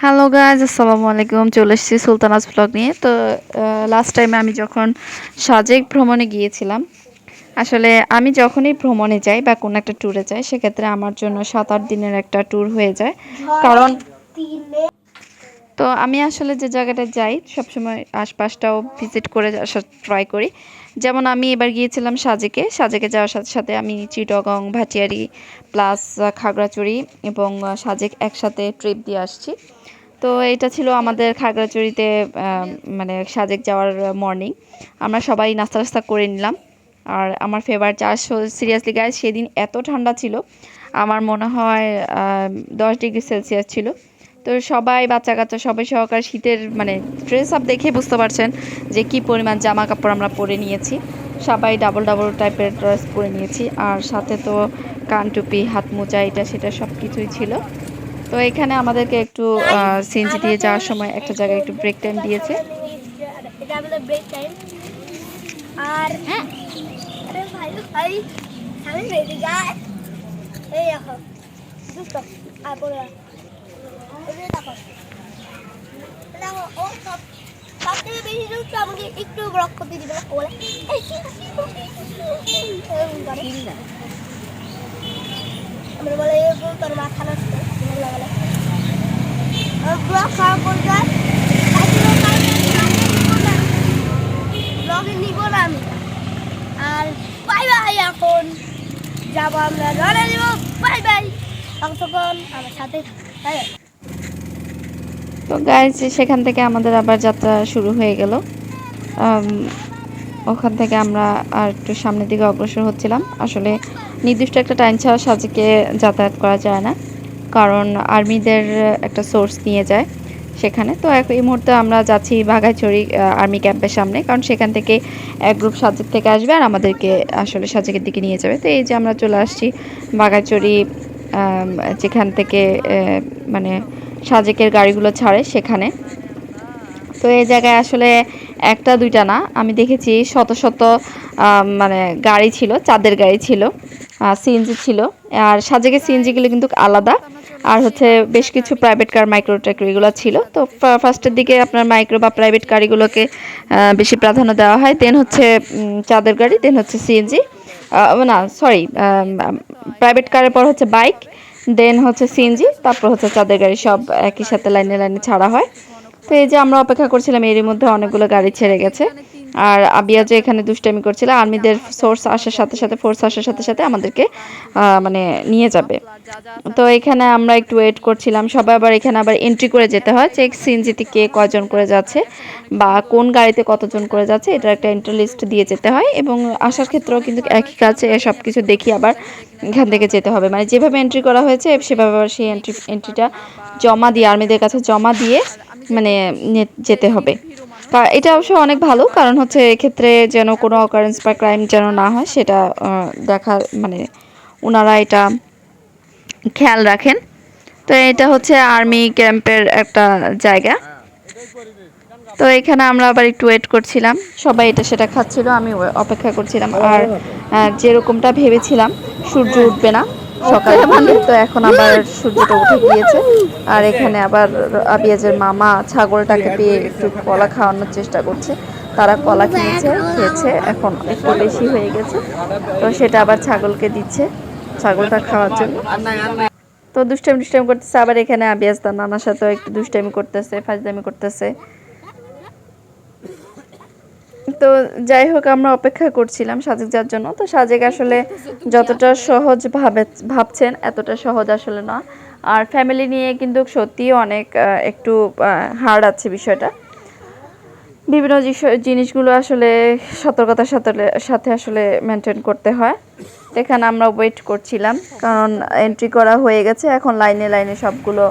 Hello guys, আসসালামু আলাইকুম। চলে এসেছি সুলতানাস ব্লগ নিয়ে। তো লাস্ট টাইমে আমি যখন সাজেক ভ্রমণে গিয়েছিলাম, আসলে আমি যখনই ভ্রমণে যাই বা কোনো একটা ট্যুরে যাই, সেক্ষেত্রে আমার জন্য 7-8 দিনের একটা ট্যুর হয়ে যায়। কারণ তো আমি আসলে যে জায়গাটায় যাই সবসময় আশপাশটাও ভিজিট করে আসার ট্রাই করি। যেমন আমি এবার গিয়েছিলাম সাজেকে যাওয়ার সাথে সাথে আমি চিটগং, ভাটিয়ারি প্লাস খাগড়াছড়ি এবং সাজেক একসাথে ট্রিপ দিয়ে আসছি। তো এটা ছিল আমাদের খাগড়াছড়িতে মানে সাজেক যাওয়ার মর্নিং। আমরা সবাই নাস্তা টাস্তা করে নিলাম। আর আমার ফেভারিট চা, সিরিয়াসলি গাইস সেদিন এত ঠান্ডা ছিল, আমার মনে হয় 10 ডিগ্রি সেলসিয়াস ছিল। তো সবাই বাচ্চা কাচ্চা সবাই সহকারে শীতের মানে ড্রেস আপ দেখে বুঝতে পারছেন যে কি পরিমাণ জামা কাপড় আমরা পরে নিয়েছি। সবাই ডাবল ডাবল টাইপের ড্রেস পরে নিয়েছি, আর সাথে তো কান টুপি, হাত মোজা, এটা সেটা সব কিছুই ছিল। তো এখানে আমাদেরকে একটু সিএনজি দিয়ে যাওয়ার সময় একটা জায়গায় একটু ব্রেক টাইম দিয়েছে। এটা আমাদের ব্রেক টাইম। আর আরে ভাই ভাই আমি রেডি গায় এই দেখো দুটো আর পরে এই দেখো দেখো ও সব সব থেকে বেশি দুটো আমাকে একটু ব্লক করতে দিবে না বলে এই কি আমরা বলে এরকম তোর মাথা নষ্ট বলে ব্লক খারাপ করে যায় ব্লগে নিব না আমি। আর বাই বাই, এখন যাবো আমরা রওনা দিব। বাই বাই, তখন আমার সাথে বাই বাই। তো গাইজ সেখান থেকে আমাদের আবার যাত্রা শুরু হয়ে গেল। ওখান থেকে আমরা আর একটু সামনের দিকে অগ্রসর হচ্ছিলাম। আসলে নির্দিষ্ট একটা টাইম ছাড়া সাজেকে যাতায়াত করা যায় না, কারণ আর্মিদের একটা সোর্স নিয়ে যায় সেখানে। তো এই মুহূর্তে আমরা যাচ্ছি বাঘাইছড়ি আর্মি ক্যাম্পের সামনে, কারণ সেখান থেকে এক গ্রুপ সাজেক থেকে আসবে আর আমাদেরকে আসলে সাজেকের দিকে নিয়ে যাবে। তো এই যে আমরা চলে আসছি বাঘাইছড়ি, যেখান থেকে মানে সাজেকের গাড়িগুলো ছাড়ে সেখানে। তো এই জায়গায় আসলে একটা দুইটা না, আমি দেখেছি শত শত মানে গাড়ি ছিল, চাঁদের গাড়ি ছিল, সিএনজি ছিল। আর সাজেকের সিএনজিগুলো কিন্তু আলাদা, আর হচ্ছে বেশ কিছু প্রাইভেট কার, মাইক্রো ট্রাক এগুলো ছিল। তো ফার্স্টের দিকে আপনার মাইক্রো বা প্রাইভেট গাড়িগুলোকে বেশি প্রাধান্য দেওয়া হয়, দেন হচ্ছে চাঁদের গাড়ি, দেন হচ্ছে সিএনজি, না সরি, প্রাইভেট কারের পর হচ্ছে বাইক, দেন হচ্ছে সিএনজি, তারপর হচ্ছে চাঁদের গাড়ি, সব একই সাথে লাইনে লাইনে ছাড়া হয়। তো এই যে আমরা অপেক্ষা করছিলাম, এরই মধ্যে অনেকগুলো গাড়ি ছেড়ে গেছে। আর আবিয়া যে এখানে দুষ্টামি করছিল, আর্মিদের সোর্স আসার সাথে সাথে, ফোর্স আসার সাথে সাথে আমাদেরকে মানে নিয়ে যাবে। তো এখানে আমরা একটু ওয়েট করছিলাম, সবাই আবার এখানে আবার এন্ট্রি করে যেতে হয় যে সিএনজিতে কে কয়জন করে যাচ্ছে বা কোন গাড়িতে কতজন করে যাচ্ছে, এটার একটা এন্ট্রি লিস্ট দিয়ে যেতে হয়। এবং আসার ক্ষেত্রেও কিন্তু একই কাজে সব কিছু দেখি আবার এখান থেকে যেতে হবে, মানে যেভাবে এন্ট্রি করা হয়েছে সেভাবে আবার সেই এন্ট্রিটা জমা দিয়ে, আর্মিদের কাছে জমা দিয়ে মানে যেতে হবে। এটা অবশ্য অনেক ভালো, কারণ হচ্ছে এক্ষেত্রে যেন কোনো অকারেন্স বা ক্রাইম যেন না হয় সেটা দেখা, মানে ওনারা এটা খেয়াল রাখেন। তো এটা হচ্ছে আর্মি ক্যাম্পের একটা জায়গা। তো এখানে আমরা আবার একটু ওয়েট করছিলাম, সবাই এটা সেটা খাচ্ছিল, আমি অপেক্ষা করছিলাম। আর যেরকমটা ভেবেছিলাম সূর্য উঠবে না সকালে, মানে তো এখন আবার সূর্যটা উঠে গিয়েছে। আর এখানে আবার আবিয়াজের মামা ছাগলটাকে পেয়ে একটু কলা খাওয়ানোর চেষ্টা করছে। তারা কলা খেয়েছে, এখন একটু বেশি হয়ে গেছে, তো সেটা আবার ছাগলকে দিচ্ছে ছাগলটা খাওয়ার জন্য। তো দুষ্টামি করতেছে, আবার এখানে আবিয়াজ তার নানার সাথেও একটু দুষ্টামি করতেছে, ফাজলামি করতেছে। তো যাই হোক, আমরা অপেক্ষা করছিলাম সাজেক যাওয়ার জন্য। তো সাজেক আসলে যতটা সহজ ভাবছেন এতটা সহজ আসলে না। আর ফ্যামিলি নিয়ে কিন্তু সত্যিই অনেক একটু হার্ড আছে বিষয়টা। বিভিন্ন জিনিসগুলো আসলে সতর্কতার সাথে আসলে মেনটেন করতে হয়। এখানে আমরা ওয়েট করছিলাম, কারণ এন্ট্রি করা হয়ে গেছে, এখন লাইনে লাইনে সবগুলো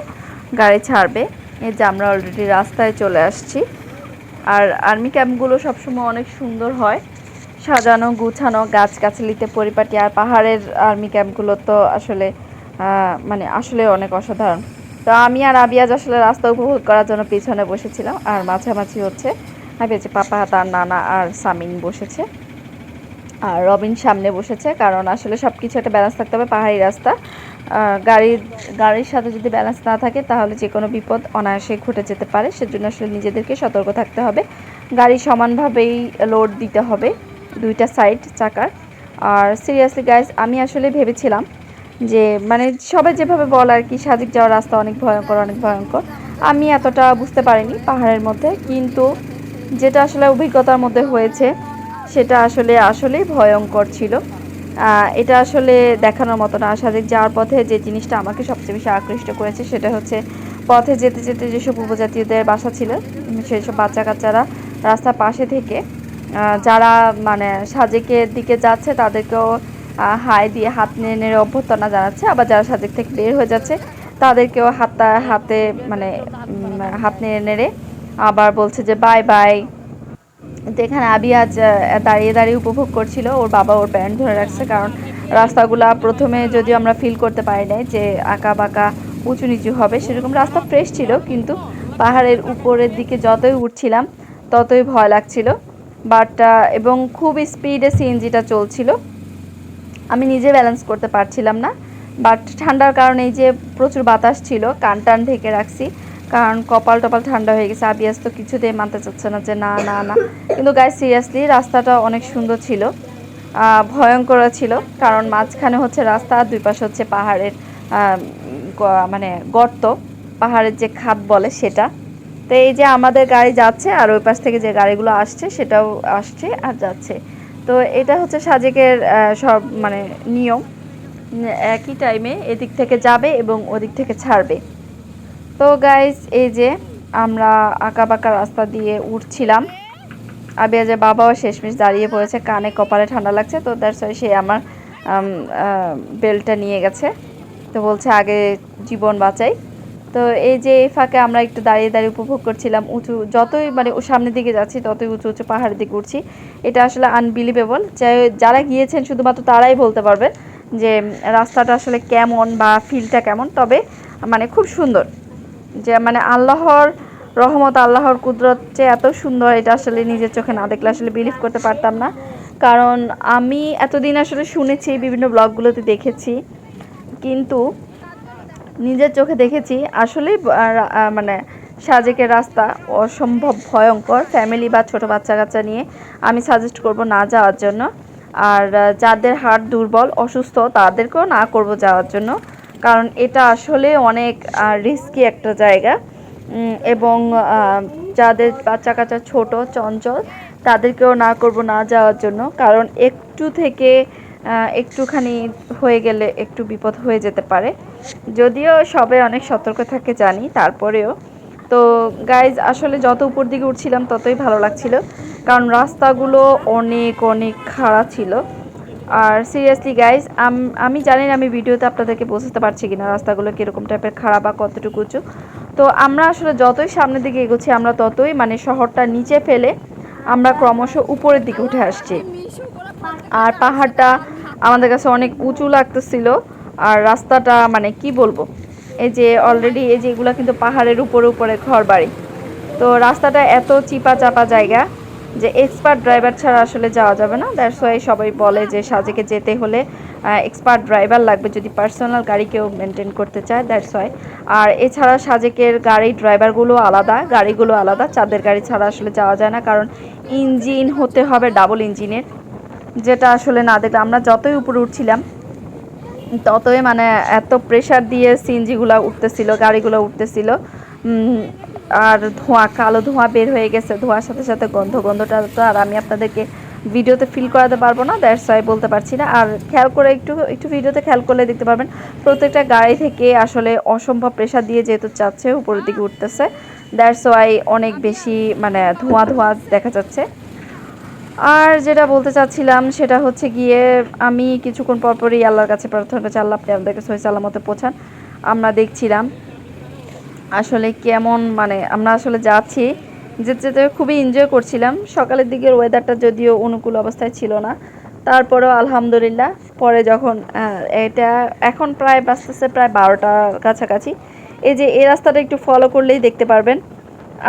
গাড়ি ছাড়বে। এই যে আমরা অলরেডি রাস্তায় চলে আসছি। আর আর্মি ক্যাম্পগুলো সবসময় অনেক সুন্দর হয়, সাজানো গুছানো, গাছগাছালিতে পরিপাটি। আর পাহাড়ের আর্মি ক্যাম্পগুলো তো আসলে মানে আসলে অনেক অসাধারণ। তো আমি আর আবিয়াজ আসলে রাস্তা উপভোগ করার জন্য পিছনে বসেছিলাম, আর মাঝামাঝি হচ্ছে আবিয়াজ পাপা, তার নানা আর সামিন বসেছে, আর রবিন সামনে বসেছে, কারণ আসলে সব কিছু একটা ব্যালেন্স থাকতে হবে। পাহাড়ি রাস্তা, গাড়ির সাথে যদি ব্যালেন্স না থাকে তাহলে যে কোনো বিপদ অনায়াসে ঘটে যেতে পারে। সেজন্য আসলে নিজেদেরকে সতর্ক থাকতে হবে। গাড়ি সমানভাবেই লোড দিতে হবে দুইটা সাইড চাকার। আর সিরিয়াসলি গাইস, আমি আসলে ভেবেছিলাম যে মানে সবাই যেভাবে বলে আর কি, সাজেক যাওয়ার রাস্তা অনেক ভয়ঙ্কর অনেক ভয়ঙ্কর। আমি এতটা বুঝতে পারিনি পাহাড়ের মধ্যে, কিন্তু যেটা আসলে অভিজ্ঞতার মধ্যে হয়েছে সেটা আসলেই ভয়ঙ্কর ছিল। এটা আসলে দেখানোর মতো না। সাজেক যাওয়ার পথে যে জিনিসটা আমাকে সবচেয়ে বেশি আকৃষ্ট করেছে সেটা হচ্ছে পথে যেতে যেতে যেসব উপজাতীয়দের বাসা ছিল সেই সব বাচ্চা কাচ্চারা রাস্তার পাশে থেকে যারা মানে সাজেকের দিকে যাচ্ছে তাদেরকেও হাই দিয়ে হাত নেড়ে নেড়ে অভ্যর্থনা জানাচ্ছে, আবার যারা সাজেক থেকে বের হয়ে যাচ্ছে তাদেরকেও হাতে মানে হাত নেড়ে নেড়ে আবার বলছে যে বাই বাই। তো এখানে আবি আজ দাঁড়িয়ে দাঁড়িয়ে উপভোগ করছিল, ওর বাবা ওর প্যান্ট ধরে রাখছে, কারণ রাস্তাগুলা প্রথমে যদিও আমরা ফিল করতে পারি নাই যে আঁকা বাঁকা উঁচু নিচু হবে, সেরকম রাস্তা ফ্রেশ ছিল, কিন্তু পাহাড়ের উপরের দিকে যতই উঠছিলাম ততই ভয় লাগছিল। বাট এবং খুব স্পিডে সিএনজিটা চলছিল, আমি নিজে ব্যালেন্স করতে পারছিলাম না। বাট ঠান্ডার কারণে এই যে প্রচুর বাতাস ছিল, কান টান ঢেকে রাখছি, কারণ কপাল টপাল ঠান্ডা হয়ে গেছে। আবিয়াস তো কিছুতেই মানতে চাচ্ছে না যে না না না, কিন্তু গাইস সিরিয়াসলি রাস্তাটা অনেক সুন্দর ছিল, ভয়ঙ্কর ছিল, কারণ মাঝখানে হচ্ছে রাস্তা আর দুই পাশে হচ্ছে পাহাড়ের মানে গর্ত, পাহাড়ের যে খাদ বলে সেটা। তো এই যে আমাদের গাড়ি যাচ্ছে আর ওই পাশ থেকে যে গাড়িগুলো আসছে সেটাও আসছে আর যাচ্ছে। তো এটা হচ্ছে সাজেকের সব মানে নিয়ম, একই টাইমে এদিক থেকে যাবে এবং ওদিক থেকে ছাড়বে। তো গাইস এই যে আমরা আঁকা বাঁকা রাস্তা দিয়ে উঠছিলাম, আবিয়াজের বাবাও শেষমেশ দাঁড়িয়ে পড়েছে, কানে কপালে ঠান্ডা লাগছে, তো দ্যাটস ওয়াই সে আমার বেল্টটা নিয়ে গেছে, তো বলছে আগে জীবন বাঁচাই। তো এই যে এই ফাঁকে আমরা একটু দাঁড়িয়ে দাঁড়িয়ে উপভোগ করছিলাম উঁচু, যতই মানে সামনের দিকে যাচ্ছি ততই উঁচু উঁচু পাহাড়ের দিকে উঠছি। এটা আসলে আনবিলিভেবল, যারা গিয়েছেন শুধুমাত্র তারাই বলতে পারবেন যে রাস্তাটা আসলে কেমন বা ফিলটা কেমন। তবে মানে খুব সুন্দর, যে মানে আল্লাহর রহমত, আল্লাহর কুদরত যে এত সুন্দর, এটা আসলে নিজের চোখে না দেখলে আসলে বিলিভ করতে পারতাম না। কারণ আমি এতদিন আসলে শুনেছি, বিভিন্ন ব্লগগুলোতে দেখেছি, কিন্তু নিজের চোখে দেখেছি আসলে মানে সাজেকের রাস্তা অসম্ভব ভয়ঙ্কর। ফ্যামিলি বা ছোট বাচ্চা কাচ্চা নিয়ে আমি সাজেস্ট করব না যাওয়ার জন্য। আর যাদের হার্ট দুর্বল অসুস্থ তাদেরকেও না করব যাওয়ার জন্য, কারণ এটা আসলে অনেক রিস্কি একটা জায়গা। এবং যাদের বাচ্চা কাচ্চা ছোট চঞ্চল তাদেরকেও না করব না যাওয়ার জন্য, কারণ একটু থেকে একটুখানি হয়ে গেলে একটু বিপদ হয়ে যেতে পারে। যদিও সবাই অনেক সতর্ক থাকে জানি, তারপরেও তো গাইজ আসলে যত উপর দিকে উঠছিলাম ততই ভালো লাগছিল, কারণ রাস্তাগুলো অনেক অনেক খাড়া ছিল। আর সিরিয়াসলি গাইজ আমি জানি না আমি ভিডিওতে আপনাদেরকে বোঝাতে পারছি কিনা রাস্তাগুলো কীরকম টাইপের খারাপ বা কতটুকু উঁচু। তো আমরা আসলে যতই সামনের দিকে এগোচ্ছি আমরা ততই মানে শহরটা নিচে ফেলে আমরা ক্রমশ উপরের দিকে উঠে আসছি। আর পাহাড়টা আমাদের কাছে অনেক উঁচু লাগতেছিল, আর রাস্তাটা মানে কি বলবো, এই যে অলরেডি এই যে এগুলো কিন্তু পাহাড়ের উপরে উপরে ঘর বাড়ি। তো রাস্তাটা এত চিপা চাপা জায়গা যে এক্সপার্ট ড্রাইভার ছাড়া আসলে যাওয়া যাবে না। দ্যাটস ওয়াই সবাই বলে যে সাজেকে যেতে হলে এক্সপার্ট ড্রাইভার লাগবে যদি পার্সোনাল গাড়ি কেউ মেনটেন করতে চায়, দ্যাটস ওয়াই। আর এছাড়া সাজেকের গাড়ির ড্রাইভারগুলো আলাদা, গাড়িগুলো আলাদা, চাঁদের গাড়ি ছাড়া আসলে যাওয়া যায় না, কারণ ইঞ্জিন হতে হবে ডাবল ইঞ্জিনের, যেটা আসলে না দেখলে আমরা যতই উপরে উঠছিলাম ততই মানে এত প্রেশার দিয়ে সিএনজিগুলো উঠতেছিল, গাড়িগুলো উঠতেছিল, আর ধোঁয়া, কালো ধোঁয়া বের হয়ে গেছে, ধোঁয়ার সাথে সাথে গন্ধটা তো আর আমি আপনাদেরকে ভিডিওতে ফিল করাতে পারবো না, দ্যাটস ওয়াই বলতে পারছি না। আর খেয়াল করে একটু ভিডিওতে খেয়াল করলে দেখতে পারবেন প্রত্যেকটা গাড়ি থেকে আসলে অসম্ভব প্রেশার দিয়ে যেহেতু যাচ্ছে উপরের দিকে উঠতেছে, দ্যাটস ওয়াই অনেক বেশি মানে ধোঁয়া দেখা যাচ্ছে। আর যেটা বলতে চাচ্ছিলাম সেটা হচ্ছে গিয়ে আমি কিছুক্ষণ পরপরই আল্লাহর কাছে প্রার্থনা করছি, আল্লাহ আপনি আমাদেরকে সহি সালামতে পৌঁছান। আমরা দেখছিলাম আসলে কেমন মানে আমরা আসলে যাচ্ছি, যেতে খুবই এনজয় করছিলাম। সকালের দিকের ওয়েদারটা যদিও অনুকূল অবস্থায় ছিল না, তারপরেও আলহামদুলিল্লাহ পরে যখন এটা এখন প্রায় বাজতেছে প্রায় 12টার কাছাকাছি, এই যে এই রাস্তাটা একটু ফলো করলেই দেখতে পারবেন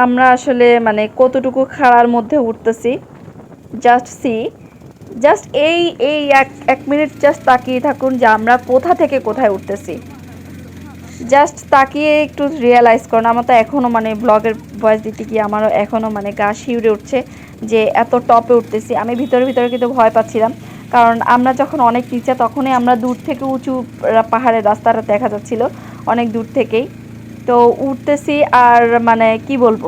আমরা আসলে মানে কতটুকু খাড়ার মধ্যে উঠতেছি। জাস্ট এই এক মিনিট জাস্ট তাকিয়ে থাকুন যে আমরা কোথা থেকে কোথায় উঠতেছি। জাস্ট তাকিয়ে একটু রিয়েলাইজ করুন, আমার তো এখনও মানে ব্লগের ভয়েস দিতে গিয়ে আমারও এখনও মানে গা শিউরে উঠছে যে এত টপে উঠতেছি। আমি ভিতরে ভিতরে কিন্তু ভয় পাচ্ছিলাম, কারণ আমরা যখন অনেক নিচে তখনই আমরা দূর থেকে উঁচু পাহাড়ের রাস্তাটা দেখা যাচ্ছিল অনেক দূর থেকেই। তো উঠতেছি আর মানে কি বলবো,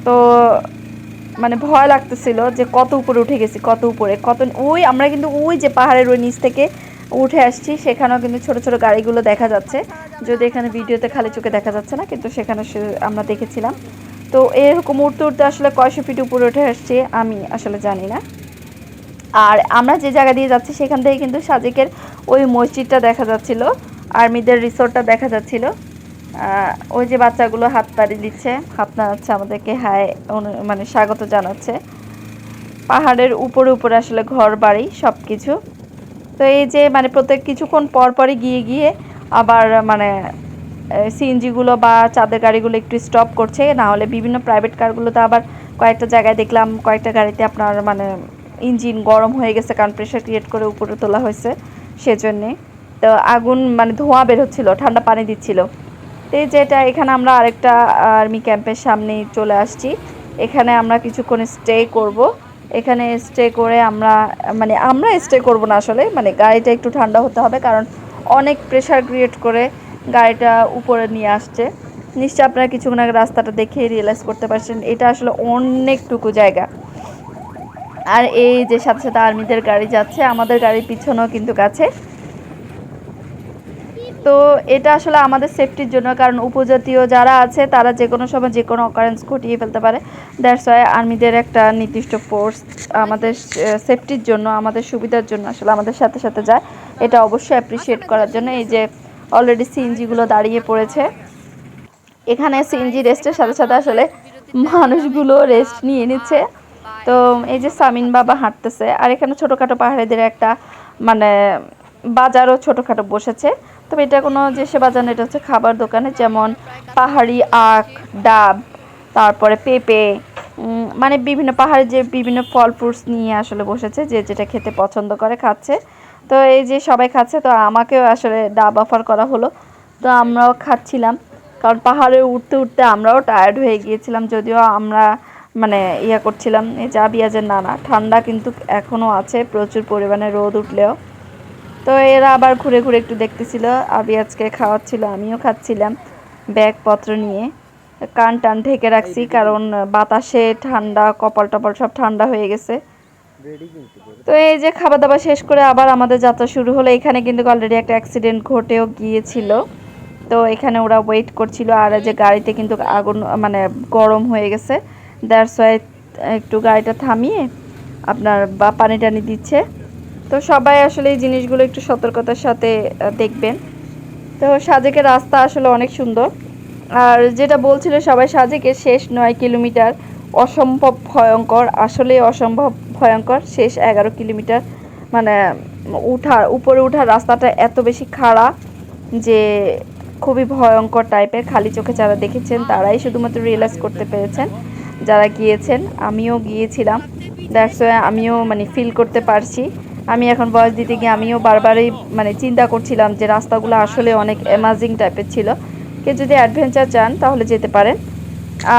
তো মানে ভয় লাগতেছিল যে কত উপরে উঠে গেছি, কত উপরে, কত ওই আমরা কিন্তু ওই যে পাহাড়ের ওই নিচ থেকে উঠে আসছি, সেখানেও কিন্তু ছোট ছোট গাড়িগুলো দেখা যাচ্ছে, যদি এখানে ভিডিওতে খালি চোখে দেখা যাচ্ছে না, কিন্তু সেখানে আমরা দেখেছিলাম। তো এরকম উঠতে উঠতে আসলে কয়শো ফিট উপরে উঠে আসছি আমি আসলে জানি না। আর আমরা যে জায়গা দিয়ে যাচ্ছি সেখান থেকে কিন্তু সাজেকের ওই মসজিদটা দেখা যাচ্ছিল, আর্মিদের রিসোর্টটা দেখা যাচ্ছিল। ওই যে বাচ্চাগুলো হাত তাড়ি দিচ্ছে, হাত নাড়াচ্ছে, আমাদেরকে হায় মানে স্বাগত জানাচ্ছে। পাহাড়ের উপরে উপরে আসলে ঘর বাড়ি সব কিছু। তো এই যে মানে প্রত্যেক কিছুক্ষণ পর পরই গিয়ে গিয়ে আবার মানে সিএনজিগুলো বা চাঁদের গাড়িগুলো একটু স্টপ করছে, না হলে বিভিন্ন প্রাইভেট কারগুলোতে আবার কয়েকটা জায়গায় দেখলাম কয়েকটা গাড়িতে আপনার মানে ইঞ্জিন গরম হয়ে গেছে, কারণ প্রেশার ক্রিয়েট করে উপরে তোলা হয়েছে সেজন্যে। তো আগুন মানে ধোঁয়া বের হচ্ছিলো, ঠান্ডা পানি দিচ্ছিল। তো এই যেটা এখানে আমরা আরেকটা আর্মি ক্যাম্পের সামনেই চলে আসছি, এখানে আমরা কিছুক্ষণ স্টে করব। এখানে স্টে করে আমরা স্টে করব না আসলে, মানে গাড়িটা একটু ঠান্ডা হতে হবে, কারণ অনেক প্রেশার ক্রিয়েট করে গাড়িটা উপরে নিয়ে আসছে। নিশ্চয়ই আপনারা কিছুক্ষণ আগে রাস্তাটা দেখে রিয়েলাইজ করতে পারছেন এটা আসলে অনেকটুকু জায়গা। আর এই যে সাথে সাথে আর্মিদের গাড়ি যাচ্ছে, আমাদের গাড়ির পিছনেও কিন্তু কাছে। তো এটা আসলে আমাদের সেফটির জন্য, কারণ উপজাতীয় যারা আছে তারা যে কোনো সময় যে কোনো অকারেন্স ঘটিয়ে ফেলতে পারে। দ্যাটস ওয়াই আর্মিদের একটা নির্দিষ্ট ফোর্স আমাদের সেফটির জন্য, আমাদের সুবিধার জন্য আসলে আমাদের সাথে সাথে যায়, এটা অবশ্যই অ্যাপ্রিসিয়েট করার জন্য। এই যে অলরেডি সিএনজিগুলো দাঁড়িয়ে পড়েছে, এখানে সিএনজি রেস্টের সাথে সাথে আসলে মানুষগুলো রেস্ট নিয়ে নিচ্ছে। তো এই যে সামিন বাবা হাঁটতেছে, আর এখানে ছোটোখাটো পাহাড়িদের একটা মানে বাজারও ছোটোখাটো বসেছে। তবে এটা কোনো যে সে বাজার না, এটা হচ্ছে খাবার দোকানে, যেমন পাহাড়ি আখ, ডাব, তারপরে পেঁপে, মানে বিভিন্ন পাহাড়ে যে বিভিন্ন ফল ফ্রুটস নিয়ে আসলে বসেছে, যে যেটা খেতে পছন্দ করে খাচ্ছে। তো এই যে সবাই খাচ্ছে, তো আমাকেও আসলে ডাব অফার করা হলো, তো আমরাও খাচ্ছিলাম, কারণ পাহাড়ে উঠতে উঠতে আমরাও টায়ার্ড হয়ে গিয়েছিলাম। যদিও আমরা মানে করছিলাম, এই যে আবিয়াজের নানা, ঠান্ডা কিন্তু এখনও আছে প্রচুর পরিমাণে রোদ উঠলেও। তো এরা আবার ঘুরে ঘুরে একটু দেখতেছিল, আবিয়াজকে খাওয়াচ্ছিল, আমিও খাচ্ছিলাম ব্যাগপত্র নিয়ে। কান টান ঢেকে রাখছি, কারণ বাতাসে ঠান্ডা, কপাল টপাল সব ঠান্ডা হয়ে গেছে। তো এই যে খাবার দাবার শেষ করে আবার আমাদের যাত্রা শুরু হলো। এখানে কিন্তু অলরেডি একটা অ্যাক্সিডেন্ট ঘটেও গিয়েছিল, তো এখানে ওরা ওয়েট করছিল। আর যে গাড়িতে কিন্তু আগুন মানে গরম হয়ে গেছে, দ্যাটস ওয়াই একটু গাড়িটা থামিয়ে আপনার বা পানি টানি দিচ্ছে। তো সবাই আসলে এই জিনিসগুলো একটু সতর্কতার সাথে দেখবেন। তো সাজেকের রাস্তা আসলে অনেক সুন্দর। আর যেটা বলছিল সবাই, সাজেকের শেষ 9 কিলোমিটার অসম্ভব ভয়ঙ্কর, আসলে অসম্ভব ভয়ঙ্কর। শেষ 11 কিলোমিটার মানে উপরে ওঠার রাস্তাটা এত বেশি খাড়া যে খুবই ভয়ঙ্কর টাইপের। খালি চোখে যারা দেখেছেন তারাই শুধুমাত্র রিয়েলাইজ করতে পেরেছেন, যারা গিয়েছেন। আমিও গিয়েছিলাম, দ্যাটস ওয়াই আমিও মানে ফিল করতে পারছি। আমি এখন ভয়েস দিতে গিয়ে আমিও বারবারই মানে চিন্তা করছিলাম যে রাস্তাগুলো আসলে অনেক অ্যামাজিং টাইপের ছিল। কেউ যদি অ্যাডভেঞ্চার চান তাহলে যেতে পারেন।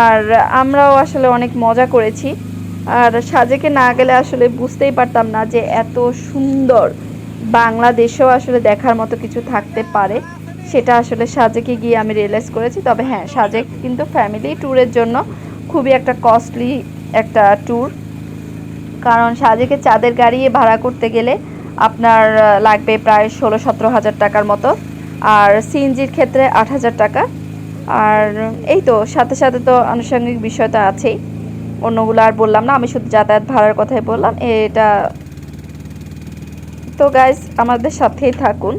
আর আমরাও আসলে অনেক মজা করেছি। আর সাজেকে না গেলে আসলে বুঝতেই পারতাম না যে এত সুন্দর বাংলাদেশেও আসলে দেখার মতো কিছু থাকতে পারে। সেটা আসলে সাজেকে গিয়ে আমি রিয়েলাইজ করেছি। তবে হ্যাঁ, সাজেক কিন্তু ফ্যামিলি ট্যুরের জন্য খুবই একটা কস্টলি একটা ট্যুর, কারণ সাজেকে চাঁদের গাড়ি ভাড়া করতে গেলে আপনার লাগবে প্রায় 16-17 হাজার টাকার মতো, আর সিএনজির ক্ষেত্রে 8,000 টাকা। আর এই তো সাথে সাথে তো আনুষঙ্গিক বিষয় তো আছেই, অন্যগুলো আর বললাম না, আমি শুধু যাতায়াত ভাড়ার কথাই বললাম এটা। তো গাইস, আমাদের সাথেই থাকুন।